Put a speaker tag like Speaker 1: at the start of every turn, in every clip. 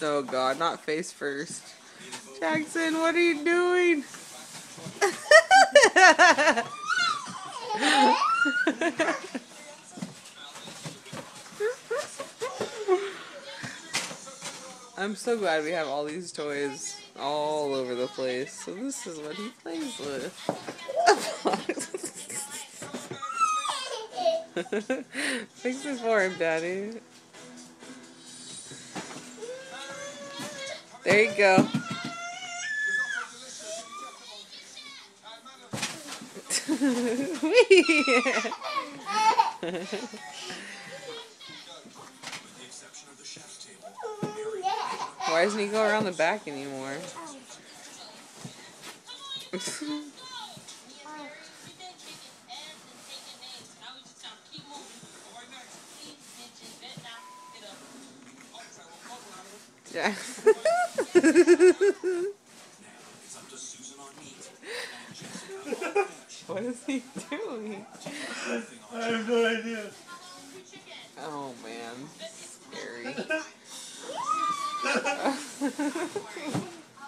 Speaker 1: Oh God, not face first. Jackson, what are you doing? I'm so glad we have all these toys all over the place. So this is what he plays with. Fix it for him, Daddy. There you go. Why doesn't he go around the back anymore? Yeah. What is he doing?
Speaker 2: I have no idea.
Speaker 1: Oh man, scary.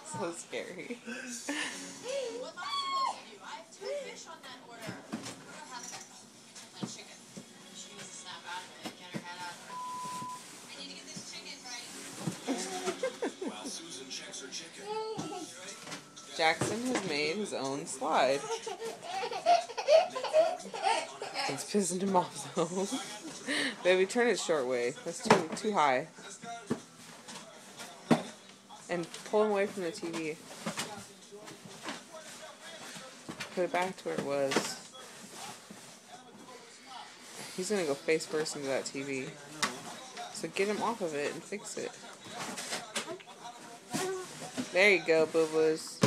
Speaker 1: So scary.
Speaker 3: What am I supposed to do? I have 2 fish on that order. My chicken. She needs to snap out of it. Get her head out of it. I need to get this chicken right.
Speaker 2: While Susan checks her chicken.
Speaker 1: Jackson has made his own slide. It's pissing him off though. Baby, turn it short way. That's too high. And pull him away from the TV. Put it back to where it was. He's gonna go face first into that TV. So get him off of it and fix it. There you go, boo-boos.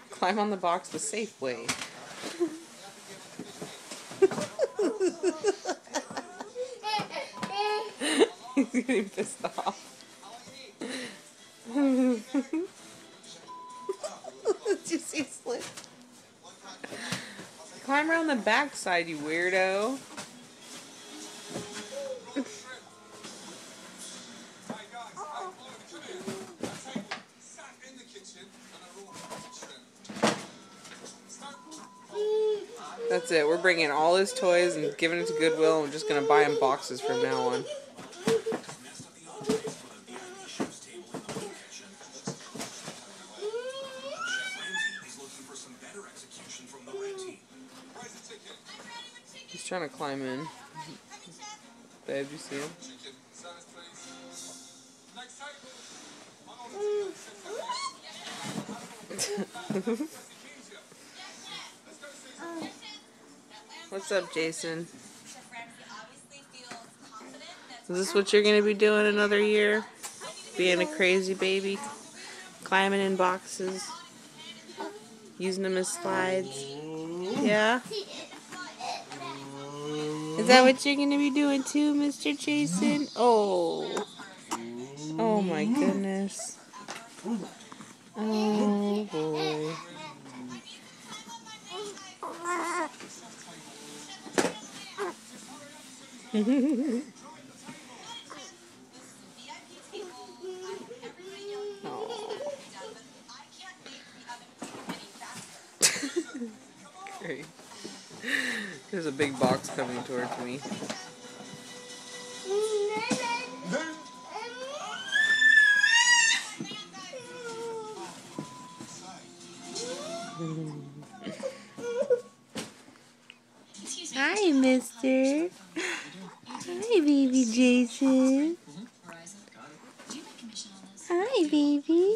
Speaker 1: Climb on the box the safe way. He's getting pissed off. Did you see slip? Climb around the backside, you weirdo. That's it. We're bringing all his toys and giving it to Goodwill, and we're just going to buy him boxes from now on. He's trying to climb in. Babe, you see him? What's up, Jason? Is this what you're going to be doing another year? Being a crazy baby? Climbing in boxes? Using them as slides? Yeah? Is that what you're going to be doing too, Mr. Jason? Oh. Oh my goodness. Oh boy. Great. There's a big box coming towards me. Hi, mister. Hi, baby Jason. Hi, baby.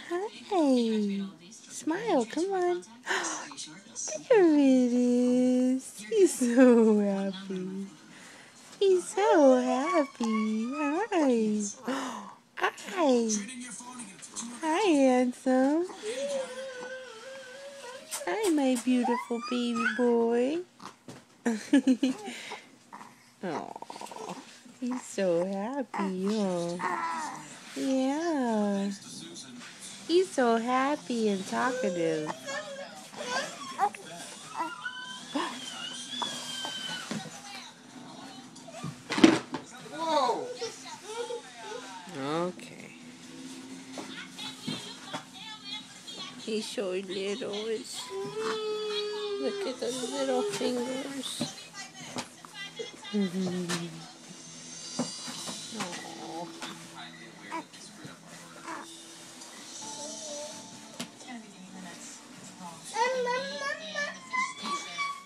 Speaker 1: Hi. Smile, come on. There it is. He's so happy. He's so happy. Hi. Hi. Hi, handsome. Hi, my beautiful baby boy. Oh, he's so happy, huh? Yeah. He's so happy and talkative.
Speaker 2: Whoa!
Speaker 1: He's so little. Look at those little fingers. Aww.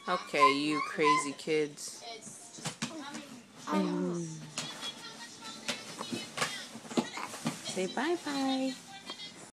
Speaker 1: Okay, you crazy kids. Say bye-bye.